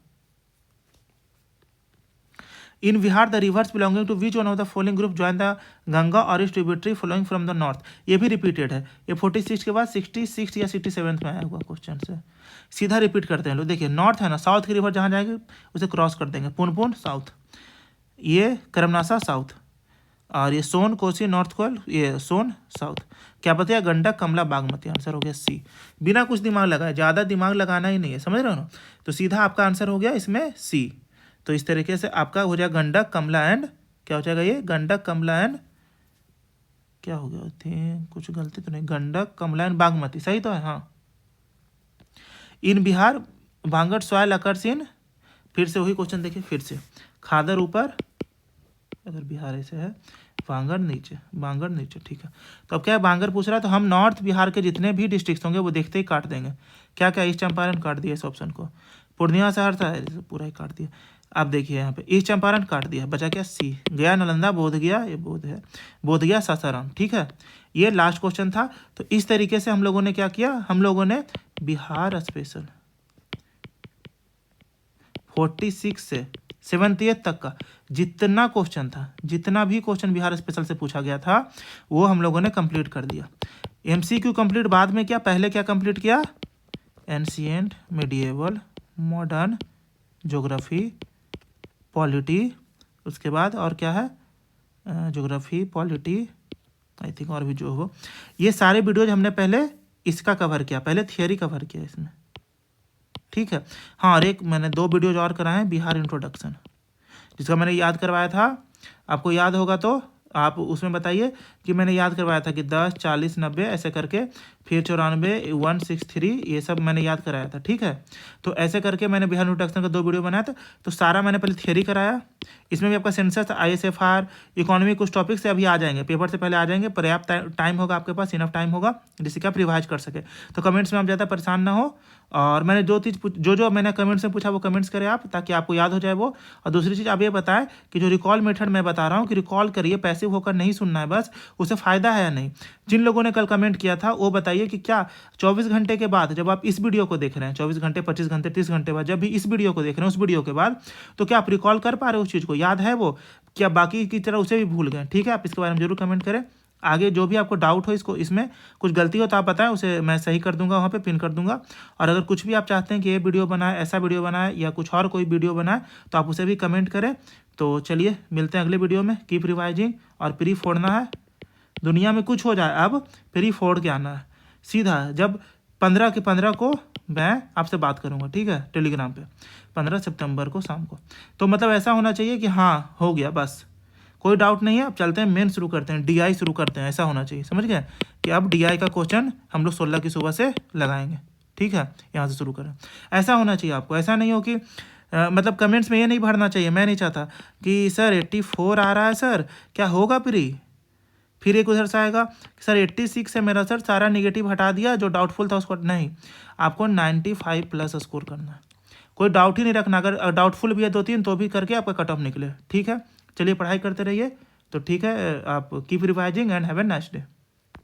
In Bihar the rivers belonging to which one of the following group join the Ganga और इस tributary flowing from the north? ये भी रिपीटेड है। ये 46 के बाद 66 या 67 में आया हुआ क्वेश्चन से। सीधा रिपीट करते हैं लोग। देखिए नॉर्थ है ना, साउथ की रिवर जहाँ जाएंगे उसे क्रॉस कर देंगे। पुनपुन साउथ, ये करमनासा साउथ, और ये सोन कोसी नॉर्थ कोल, ये सोन साउथ। क्या बताया? गंडक कमला बागमती। आंसर हो गया सी। बिना कुछ दिमाग लगाए, ज़्यादा दिमाग लगाना ही नहीं है, समझ रहे हो ना। तो सीधा आपका आंसर हो गया इसमें सी। तो इस तरीके से आपका हो जाएगा गंडक कमला एंड, क्या हो जाएगा ये? गंडक कमला एंड, क्या हो गया थे, कुछ गलती तो नहीं, गंडक कमला एंड बागमती, सही तो है। हाँ। In Bihar Bhangar soil occurs in, फिर से वही क्वेश्चन देखिए, फिर से खादर ऊपर, अगर बिहार ऐसे है, भांगड़ नीचे, भांगड़ नीचे, ठीक है। तो अब क्या है, भांगड़ पूछ रहा है, तो हम नॉर्थ बिहार के जितने भी डिस्ट्रिक्ट होंगे वो देखते ही काट देंगे। क्या क्या? ईस्ट चंपारण काट दिया इस ऑप्शन को, पूर्णिया सहरसा है पूरा ही काट दिया। अब देखिए यहाँ पे ईस्ट चंपारण काट दिया, बचा क्या? सी। गया नालंदा बोध गया, ये बोध है, बोध गया सासाराम, ठीक है। ये लास्ट क्वेश्चन था। तो इस तरीके से हम लोगों ने क्या किया, हम लोगों ने बिहार स्पेशल 46 से 78 तक का जितना क्वेश्चन था, जितना भी क्वेश्चन बिहार स्पेशल से पूछा गया था वो हम लोगों ने कंप्लीट कर दिया। एमसीक्यू कंप्लीट बाद में किया, पहले क्या कंप्लीट किया? Ancient, medieval, modern, geography, polity, उसके बाद और क्या है, ज्योग्राफी, पॉलिटी, आई थिंक और भी जो हो, ये सारे वीडियोज हमने पहले इसका कवर किया, पहले थियोरी कवर किया इसमें, ठीक है। हाँ, और एक मैंने 2 वीडियोज और कराए हैं, बिहार इंट्रोडक्शन, जिसका मैंने याद करवाया था। आपको याद होगा तो आप उसमें बताइए कि मैंने याद करवाया था कि 10, 40, 90 ऐसे करके, फिर 94, 163, ये सब मैंने याद कराया था, ठीक है। तो ऐसे करके मैंने बिहार इंट्रोडक्शन का 2 वीडियो बनाया था। तो सारा मैंने पहले थियरी कराया, इसमें भी आपका सेंसस, ISFR, इकोनॉमी, कुछ टॉपिक से अभी आ जाएंगे, पेपर से पहले आ जाएंगे। पर्याप्त टाइम होगा आपके पास, इनफ टाइम होगा जिससे कि आप रिवाइज कर सके। तो कमेंट्स में आप ज़्यादा परेशान ना हो, और मैंने जो मैंने कमेंट्स में पूछा वो कमेंट्स करें आप, ताकि आपको याद हो जाए वो। और दूसरी चीज़ आप ये बताएं कि जो रिकॉल मेथड मैं बता रहा हूँ कि रिकॉल करिए, पैसिव होकर नहीं सुनना है बस, उससे फ़ायदा है या नहीं। जिन लोगों ने कल कमेंट किया था वो बताइए कि क्या 24 घंटे के बाद जब आप इस वीडियो को देख रहे हैं, 24 घंटे, 25 घंटे, 30 घंटे बाद जब भी इस वीडियो को देख रहे हैं, उस वीडियो के बाद, तो क्या आप रिकॉल कर पा रहे हो उस चीज़ को, याद है वो, क्या बाकी की तरह उसे भी भूल गए? ठीक है, आप इसके बारे में जरूर कमेंट करें। आगे जो भी आपको डाउट हो इसको, इसमें कुछ गलती हो तो आप बताएं, उसे मैं सही कर दूंगा, वहाँ पे पिन कर दूंगा। और अगर कुछ भी आप चाहते हैं कि ये वीडियो बनाए, ऐसा वीडियो बनाए, या कुछ और कोई वीडियो बनाए, तो आप उसे भी कमेंट करें। तो चलिए मिलते हैं अगले वीडियो में। कीप रिवाइजिंग, और प्री फोड़ना है, दुनिया में कुछ हो जाए अब प्री फोड़ के आना है सीधा। जब 15 के 15 को मैं आपसे बात करूँगा, ठीक है, टेलीग्राम पे 15 सितंबर को शाम को। तो मतलब ऐसा होना चाहिए कि हाँ हो गया, बस कोई डाउट नहीं है। अब चलते हैं, मेन शुरू करते हैं, DI शुरू करते हैं, ऐसा होना चाहिए, समझ गए कि अब DI का क्वेश्चन हम लोग 16 की सुबह से लगाएंगे, ठीक है, यहाँ से शुरू करें। ऐसा होना चाहिए आपको, ऐसा नहीं हो कि मतलब कमेंट्स में ये नहीं भरना चाहिए। मैं नहीं चाहता कि सर 84 आ रहा है सर, क्या होगा प्री, फिर एक उधर से आएगा सर 86 है मेरा सर, सारा निगेटिव हटा दिया, जो डाउटफुल था उसको नहीं। आपको 95 प्लस स्कोर करना है, कोई डाउट ही नहीं रखना। अगर डाउटफुल भी है 2-3 तो भी करके आपका कट ऑफ निकले, ठीक है। चलिए पढ़ाई करते रहिए, तो ठीक है, आप keep revising and have a nice day.